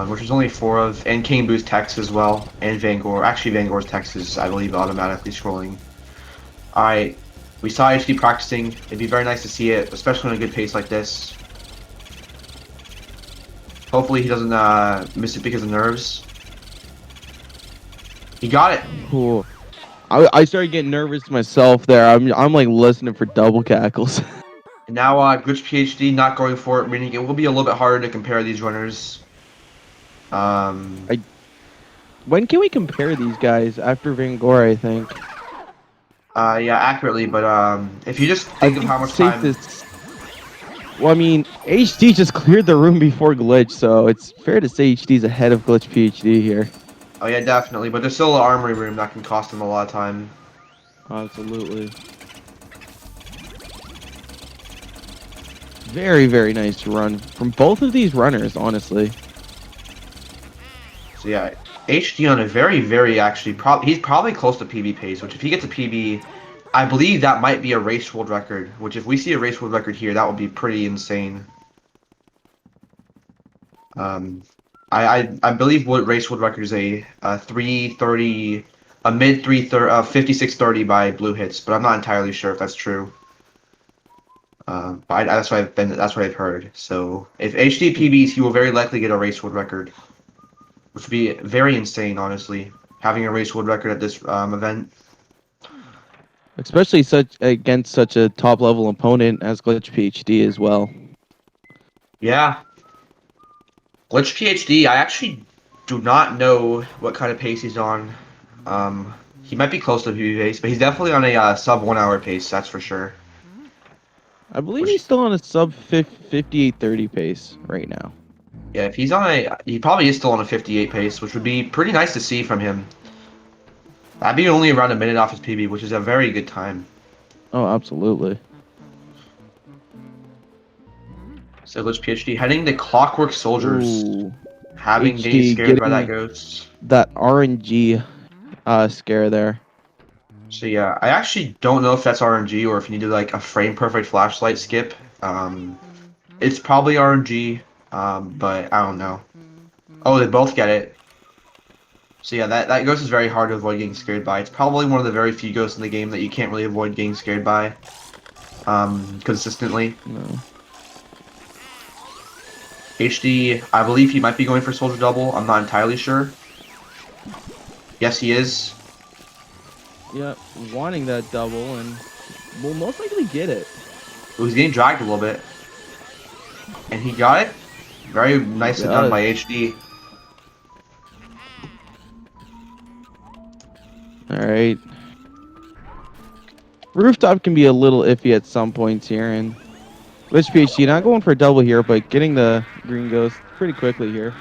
which there's only 4 of, and King Boo's text as well, and Vangor. Actually, Vangor's text is, I believe, automatically scrolling. Alright, we saw HD practicing. It'd be very nice to see it, especially on a good pace like this. Hopefully he doesn't miss it because of nerves. He got it. Cool. I started getting nervous myself there. I'm like listening for double cackles. And now Glitch PhD not going for it, meaning it will be a little bit harder to compare these runners. When can we compare these guys? After Vangor, I think. Yeah, accurately, but if you just I think of think how it's much safe time... to... Well, I mean, HD just cleared the room before Glitch, so it's fair to say HD's ahead of Glitch PhD here. Oh yeah, definitely, but there's still an armory room that can cost him a lot of time. Absolutely. Very, very nice run from both of these runners, honestly. So yeah, HD on a very, very actually, he's probably close to PB pace, which if he gets a PB, I believe that might be a race world record, which if we see a race world record here, that would be pretty insane. I believe what race world record is a 3:30, a mid 3:30, 56:30 by blue hits, but I'm not entirely sure if that's true. But that's what I've heard. So if HD PBs, he will very likely get a race world record, which would be very insane, honestly, having a race world record at this event. Especially against such a top level opponent as Glitch PhD as well. Yeah, Glitch PhD. I actually do not know what kind of pace he's on. He might be close to PB pace, but he's definitely on a sub 1 hour pace. That's for sure. I believe which he's still on a sub 58:30 pace right now. yeah, if he's on he probably is still on a 58 pace, which would be pretty nice to see from him. That'd be only around a minute off his PB, which is a very good time. Oh, absolutely. So GlitchPhD heading to Clockwork Soldiers, Ooh, having getting HD scared by that getting ghost. that RNG scare there. So yeah, I actually don't know if that's RNG or if you need to like a frame perfect flashlight skip. It's probably RNG, but I don't know. Oh, they both get it. So yeah, that ghost is very hard to avoid getting scared by. It's probably one of the very few ghosts in the game that you can't really avoid getting scared by, consistently. No. HD, I believe he might be going for Soldier Double. I'm not entirely sure. Yes, he is. Yeah, wanting that double and will most likely get it. He's getting dragged a little bit. And he got it. Very nicely done by HD. All right. Rooftop can be a little iffy at some points here, and GlitchPhD not going for a double here, but getting the green ghost pretty quickly here.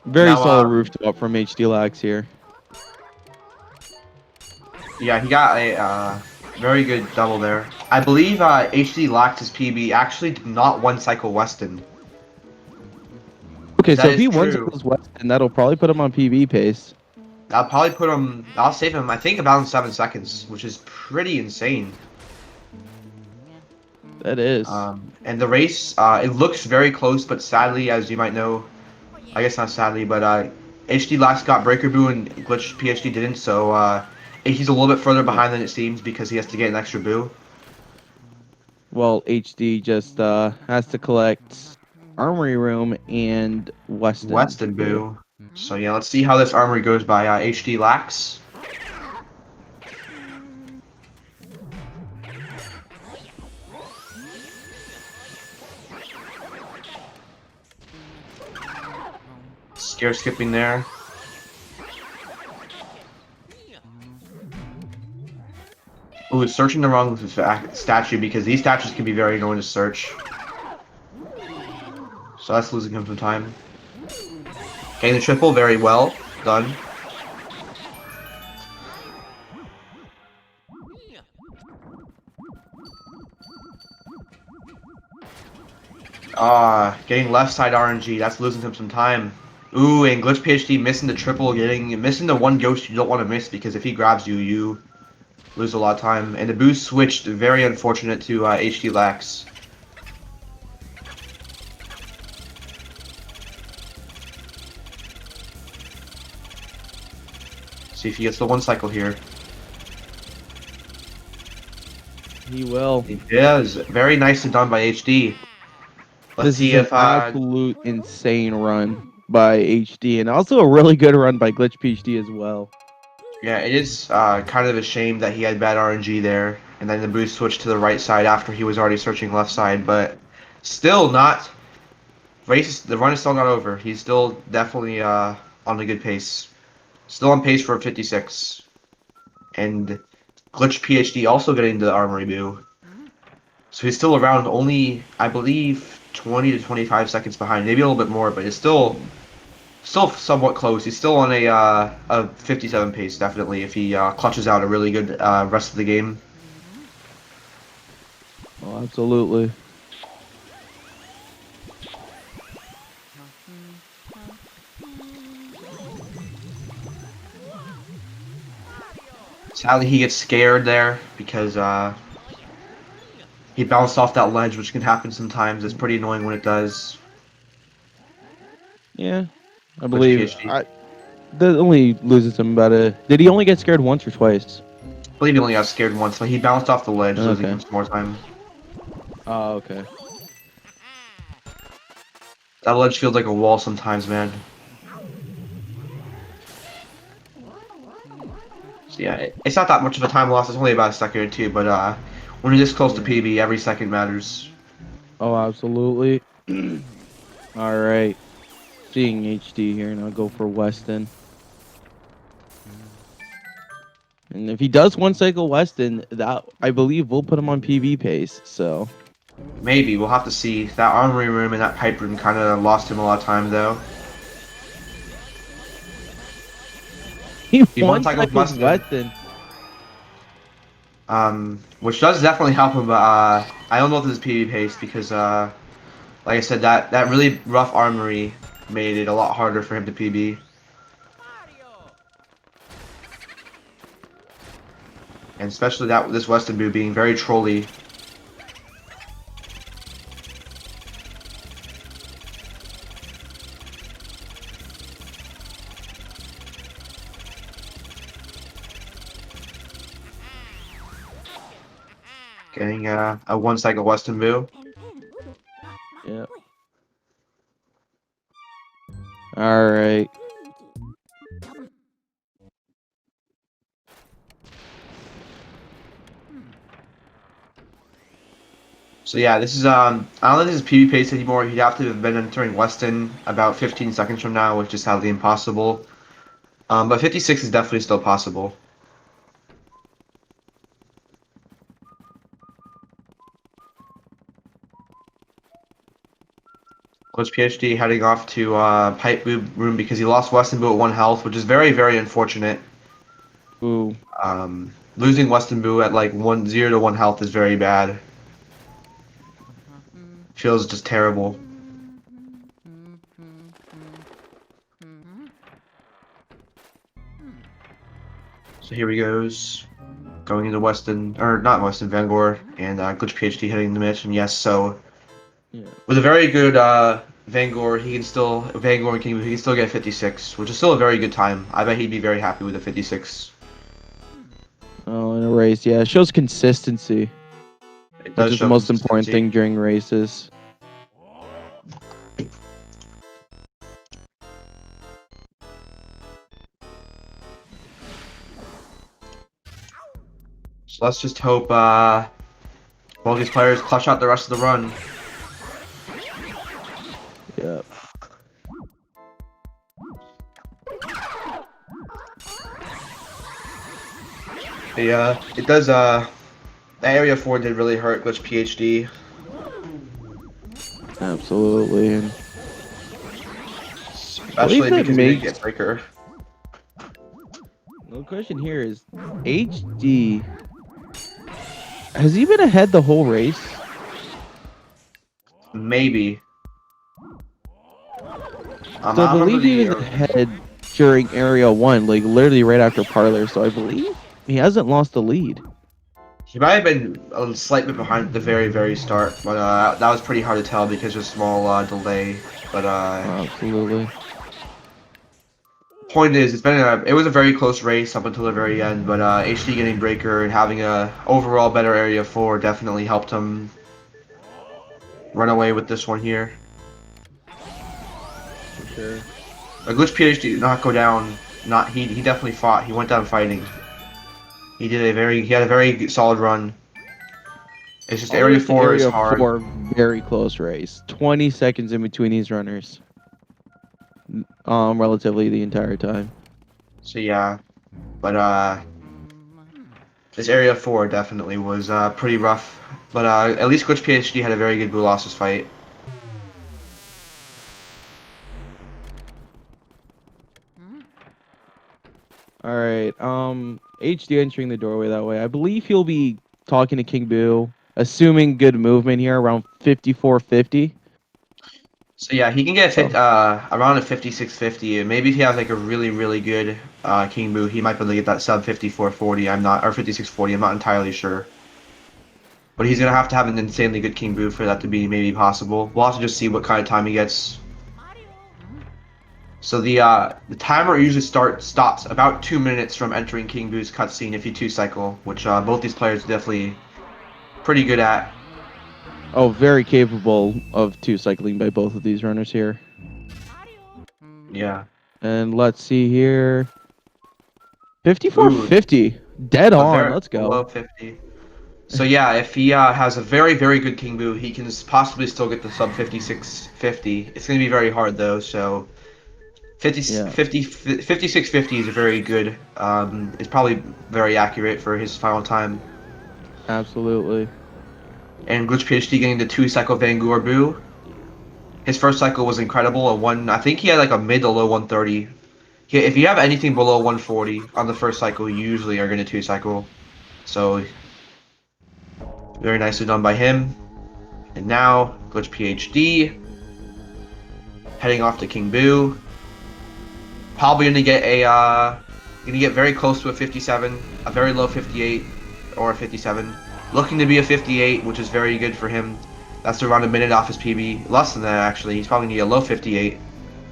Very Now, solid rooftop from HDlax here. yeah, he got a very good double there. I believe HDlax's PB actually did not one cycle Weston. Okay, That so if is he true. one-cycles Weston, that'll probably put him on PB pace. I'll probably put him. I'll save him. I think about 7 seconds, which is pretty insane. That is. And the race, it looks very close, but sadly, as you might know, I guess not sadly, but HDlax got Breaker Boo and GlitchPhD didn't, so he's a little bit further behind than it seems because he has to get an extra boo. Well, HD just has to collect Armory Room and Weston boo. So yeah, let's see how this armory goes by HDlax. Scare skipping there. Ooh, searching the wrong statue because these statues can be very annoying to search. So that's losing him some time. Getting the triple, very well done. Getting left side RNG, that's losing him some time. Ooh, and GlitchPhD missing the triple, missing the one ghost you don't want to miss because if he grabs you, you lose a lot of time. And the boost switched, very unfortunate to HDlax. See if he gets the one cycle here. He will. He does. Very nicely done by HD. Let's This see is if an absolute insane run by HD, and also a really good run by GlitchPhD as well. yeah, it is kind of a shame that he had bad RNG there, and then the boost switched to the right side after he was already searching left side, but still not. The run is still not over. He's still definitely on a good pace. Still on pace for a 56. And GlitchPhD also getting the Armory Boo. So he's still around only, I believe, 20 to 25 seconds behind. Maybe a little bit more, but it's still somewhat close. He's still on a 57 pace, definitely, if he clutches out a really good rest of the game. Oh, absolutely. Sadly, he gets scared there because he bounced off that ledge, which can happen sometimes. It's pretty annoying when it does. Yeah, I believe PhD. that only loses him about a. Did he only get scared once or twice? I believe he only got scared once, but he bounced off the ledge, losing Okay. him some more time. Oh, okay. That ledge feels like a wall sometimes, man. So yeah, it's not that much of a time loss. It's only about a second or two, but when you're this close to PB, every second matters. Oh, absolutely. All right. seeing HD here, and I'll go for Weston. And if he does one cycle Weston, that I believe will put him on PB pace. So Maybe we'll have to see. That armory room and that pipe room kind of lost him a lot of time though. he He one one cycles cycles Weston. Weston. Which does definitely help him, but I don't know if this is PB pace because like I said, that really rough armory made it a lot harder for him to PB. And especially this Weston Boo being very trolly. Getting a one cycle Weston Boo. Yeah. All right. So yeah, this is I don't think this is PB pace anymore. He'd have to have been entering Weston about 15 seconds from now, which is sadly impossible. But 56 is definitely still possible. GlitchPhD heading off to Pipe Boo room because he lost Weston Boo at 1 health, which is very, very unfortunate. Ooh. Losing Weston Boo at like 0 to 1 health is very bad. Feels just terrible. So here he goes. Going into Weston, or not Weston, Vangor, and GlitchPhD hitting the mission. Yes, so Yeah. with a very good Vangor, Vangor and King, he can still get 56, which is still a very good time. I bet he'd be very happy with a 56. Oh, in a race, yeah, it shows consistency, It which does is the show most important consistency. thing during races. So let's just hope both these players clutch out the rest of the run. Yeah. Yeah, it does. The area 4 did really hurt GlitchPhD. Absolutely. And I believe Especially that because he didn't makes get Breaker. the question here is HD. Has he been ahead the whole race? Maybe. I So I don't remember believe he the. was ahead during Area 1, like literally right after Parlor. So I believe he hasn't lost the lead. He might have been a slight bit behind at the very, very start, but that was pretty hard to tell because of a small delay. But Absolutely. point is, it was a very close race up until the very end. But HD getting Breaker and having a overall better area 4 definitely helped him run away with this one here. For sure. A GlitchPhD did not go down. Not he definitely fought. He went down fighting. He had a very solid run. It's just All the way area to 4 is Area hard. 4, very close race. 20 seconds in between these runners. Relatively the entire time. So yeah, but this area 4 definitely was pretty rough. But at least GlitchPhD had a very good Blue Losses fight. All right. HD entering the doorway that way. I believe he'll be talking to King Boo, assuming good movement here around 5450. So yeah, he can get Oh, around a 5650. And maybe if he has like a really, really good King Boo, he might be able to get that sub 5440. I'm not, or 5640. I'm not entirely sure. But he's gonna have to have an insanely good King Boo for that to be maybe possible. We'll have to just see what kind of time he gets. So the timer usually stops about 2 minutes from entering King Boo's cutscene if you 2-cycle, which both these players are definitely pretty good at. oh, very capable of two cycling by both of these runners here. Yeah. And let's see here. Ooh, 5450. Dead a on. very Let's go. below 50. So yeah, if he has a very, very good King Boo, he can possibly still get the sub 5650. It's gonna be very hard though, so Yeah. 5650 is a very good. It's probably very accurate for his final time. Absolutely. And GlitchPhD getting the 2-cycle Vanguard Boo. His first cycle was incredible. I think he had like a mid to low 130. If you have anything below 140 on the first cycle, you usually are going to 2-cycle. So very nicely done by him. And now GlitchPhD heading off to King Boo. Probably gonna get very close to a 57, a very low 58 or a 57. Looking to be a 58, which is very good for him. That's around a minute off his PB. Less than that actually. He's probably gonna get a low 58.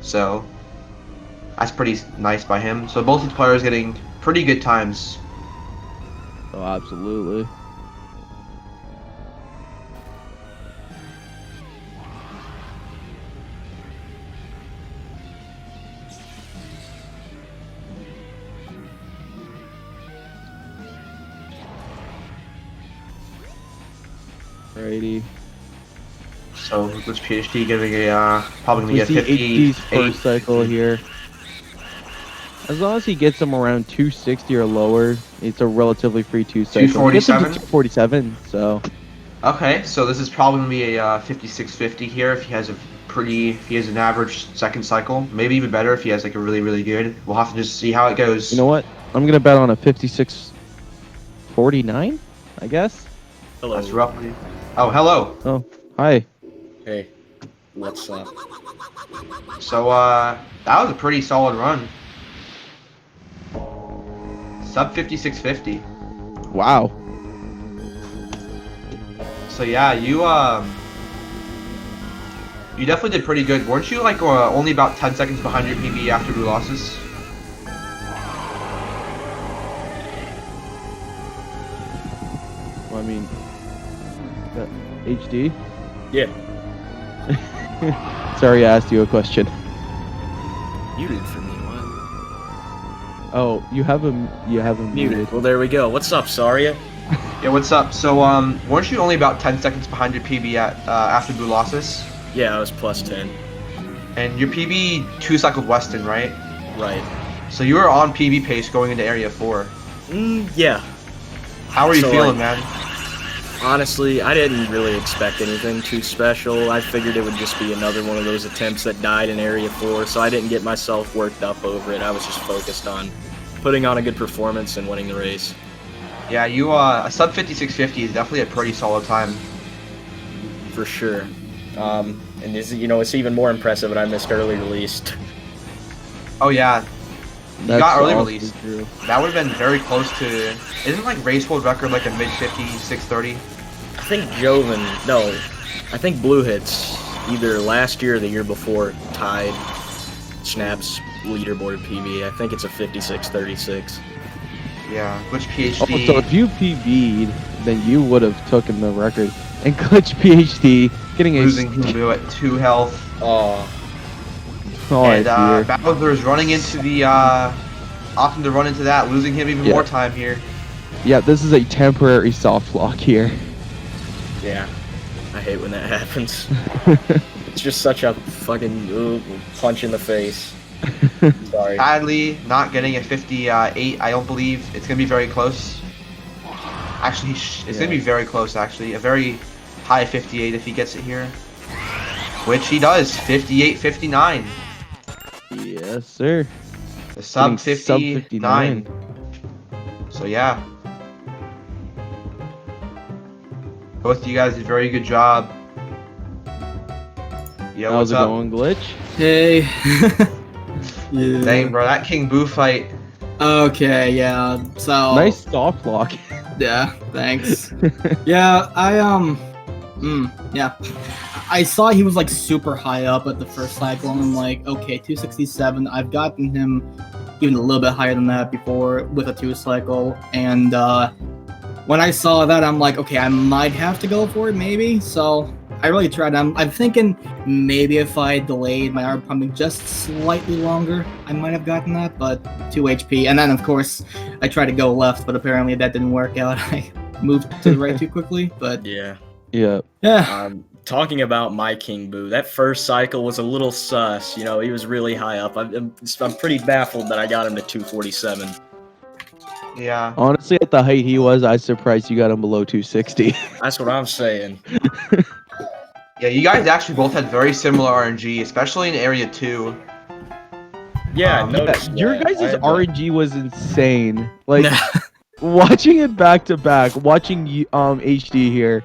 So that's pretty nice by him. So both these players getting pretty good times. Oh, absolutely. Alrighty. So GlitchPhD getting a probably gonna We get see 50. HD's first cycle here. As long as he gets him around 260 or lower, it's a relatively free 2-cycle. 247? 247, so. Okay, so this is probably gonna be a 5650 here if he has an average second cycle. Maybe even better if he has like a really good. We'll have to just see how it goes. You know what? I'm gonna bet on a 5649, I guess. Hello. That's roughly. Oh, hello. Oh, hi. Hey, what's up? So that was a pretty solid run. Sub 5650. Wow. So yeah, you definitely did pretty good. Weren't you like only about 10 seconds behind your PB after blue losses? Well, I mean, HD? Yeah. Sorry, I asked you a question. You did for me, what? Oh, you have him muted. Well, there we go. What's up, Saria? Yeah, what's up? So weren't you only about 10 seconds behind your PB after blue losses? Yeah, I was plus 10. And your PB 2-cycled Weston, right? Right. So you were on PB pace going into Area 4. Yeah. How are you So, feeling, like, man? Honestly, I didn't really expect anything too special. I figured it would just be another one of those attempts that died in Area 4, so I didn't get myself worked up over it. I was just focused on putting on a good performance and winning the race. Yeah, you a sub 5650 is definitely a pretty solid time. For sure. And it's even more impressive that I missed early release. Oh yeah, you That's got early also release. true. That would have been very close to. Isn't like race world record like a mid 50 630? I think Blue Hits either last year or the year before tied Snap's leaderboard PB. I think it's a 56-36. Yeah, which Oh, PhD? so if you PB'd, then you would have taken the record. And GlitchPhD getting losing a Kumu at 2 health. Oh, And uh, Bowser's running into the opting to run into that, losing him even more time here. Yeah, this is a temporary soft lock here. yeah. I hate when that happens. It's just such a fucking punch in the face. Sorry. Sadly, not getting a 58. I don't believe it's gonna be very close. Actually, it's gonna be very close. Actually, a very high 58 if he gets it here, which he does. 58-59. Yes, sir. The sub Getting 59. So yeah, both of you guys did a very good job. Yo, How's what's it up? going, Glitch? Hey. Yeah. Dang, bro, that King Boo fight. Okay, yeah. So Nice soft lock. Yeah, thanks. Yeah, yeah. I saw he was like super high up at the first cycle, and I'm like, okay, 267. I've gotten him even a little bit higher than that before with a 2-cycle, and when I saw that, I'm like, okay, I might have to go for it, maybe. So I really tried. I'm thinking maybe if I delayed my arm pumping just slightly longer, I might have gotten that, but 2 HP. And then, of course, I tried to go left, but apparently that didn't work out. I moved to the right too quickly, but Yeah. Yeah. yeah. talking about my King Boo, that first cycle was a little sus. You know, he was really high up. I'm pretty baffled that I got him to 247. Yeah. Honestly, at the height he was, I was surprised you got him below 260. That's what I'm saying. Yeah, you guys actually both had very similar RNG, especially in Area 2. Yeah, I Yeah, noticed Your that. guys' I had RNG was insane. Like Nah. watching it back to back, watching HD here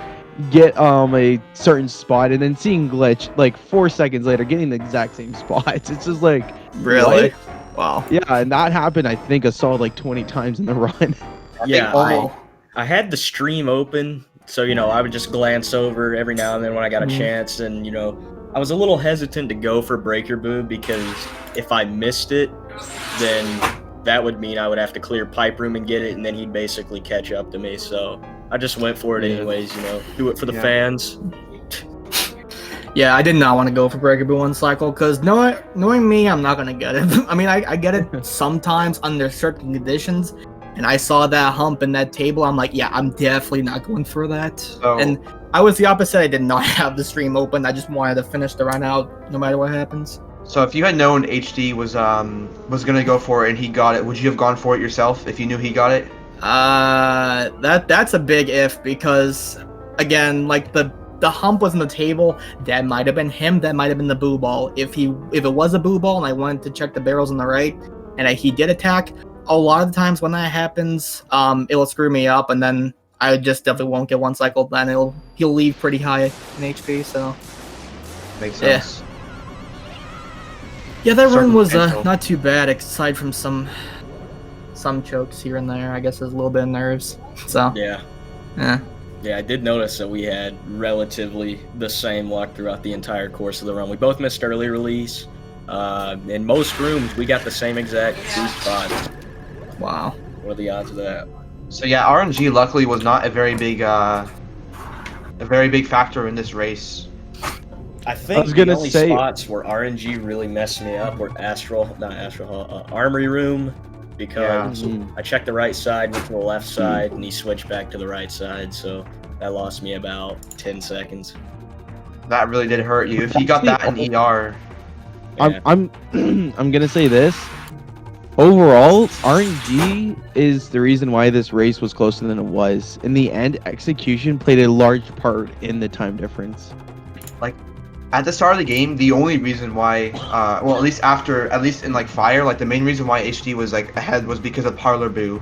get a certain spot, and then seeing Glitch like 4 seconds later getting the exact same spots. It's just like Really? what? Wow. Yeah, and that happened. I think I saw like 20 times in the run. Yeah, almost. I had the stream open, so you know I would just glance over every now and then when I got a Mhm. chance, and you know I was a little hesitant to go for Breaker Boo because if I missed it, then that would mean I would have to clear Pipe Room and get it, and then he'd basically catch up to me. So I just went for it Yeah. anyways. You know, do it for the Yeah. fans. Yeah, I did not want to go for Breaker Boo one cycle because knowing me, I'm not gonna get it. I mean, I get it sometimes under certain conditions, and I saw that hump in that table. I'm like, yeah, I'm definitely not going for that. So- And I was the opposite. I did not have the stream open. I just wanted to finish the run out, no matter what happens. So if you had known HD was gonna go for it and he got it, would you have gone for it yourself if you knew he got it? That's a big if because again, like the hump was on the table. That might have been him. That might have been the boo ball. If it was a boo ball and I wanted to check the barrels on the right, and he did attack, a lot of the times when that happens, it'll screw me up, and then I just definitely won't get one cycle. Then he'll leave pretty high in HP. So Makes Yeah. sense. yeah, that run was Circumstantial. not too bad, aside from some chokes here and there. I guess there's a little bit of nerves. So Yeah. yeah. Yeah, I did notice that we had relatively the same luck throughout the entire course of the run. We both missed early release. In most rooms, we got the same exact 2 spots. Wow. What are the odds of that? So yeah, RNG luckily was not a very big factor in this race. I think was gonna the only say- spots where RNG really messed me up were Armory Room, because Mhm. I checked the right side, went to the left side, and he switched back to the right side, so that lost me about 10 seconds. That really did hurt you. If you got that in ER, Yeah. I'm I'm gonna say this. Overall, RNG is the reason why this race was closer than it was. In the end, execution played a large part in the time difference. at the start of the game, the only reason why, well, at least in like Fire, like the main reason why HD was like ahead was because of Parlor Boo.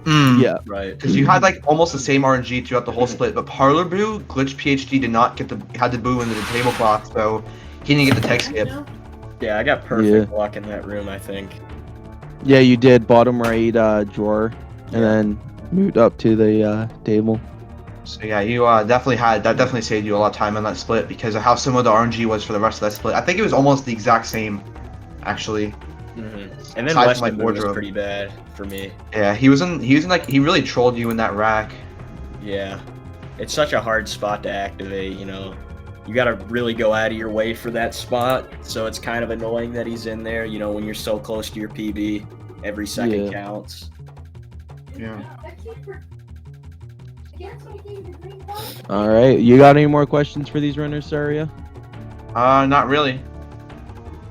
Mm. Yeah, Right. Because you had like almost the same RNG throughout the whole split, but Parlor Boo, GlitchPhD did not had the boo into the tablecloth, so he didn't get the tech skip. Yeah, I got perfect luck in that room, I think. yeah, you did bottom right drawer, and Yeah. then moved up to the table. So yeah, you definitely saved you a lot of time on that split because of how similar the RNG was for the rest of that split. I think it was almost the exact same, actually. And then Aside from, Weston like, Boo was wardrobe. pretty bad for me. Yeah, he was in like he really trolled you in that rack. Yeah. It's such a hard spot to activate, you know. You gotta really go out of your way for that spot, so it's kind of annoying that he's in there, you know, when you're so close to your PB. Every second Yeah. counts. Yeah. All right, you got any more questions for these runners, Saria? Not really.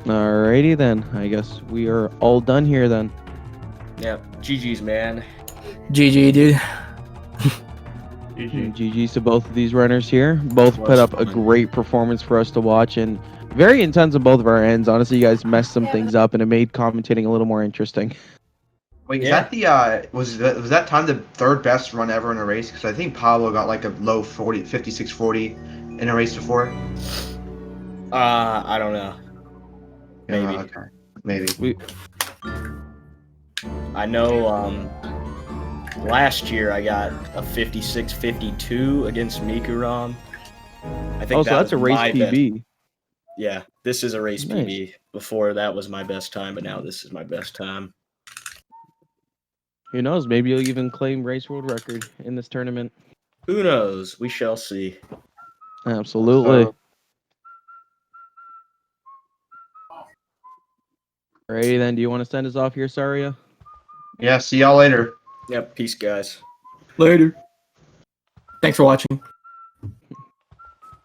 Alrighty then. I guess we are all done here then. Yeah, GG's, man. GG, dude. GG's to both of these runners here. Both Was put up a fun. great performance for us to watch, and very intense on both of our ends. Honestly, you guys messed some things up, and it made commentating a little more interesting. Wait, is Yeah. that the was that time the third best run ever in a race? Because I think Pablo got like a low 56-40 in a race before. I don't know. Maybe. Okay. Maybe. I know last year I got a 56-52 against Mikuram. I think Oh, so that's a was race my best- PB. Yeah, this is a race Nice. PB. Before that was my best time, but now this is my best time. Who knows? Maybe you'll even claim race world record in this tournament. Who knows? We shall see. Absolutely. So- Alrighty then. Do you want to send us off here, Saria? Yeah. See y'all later. Yep, peace, guys. Later. Thanks for watching.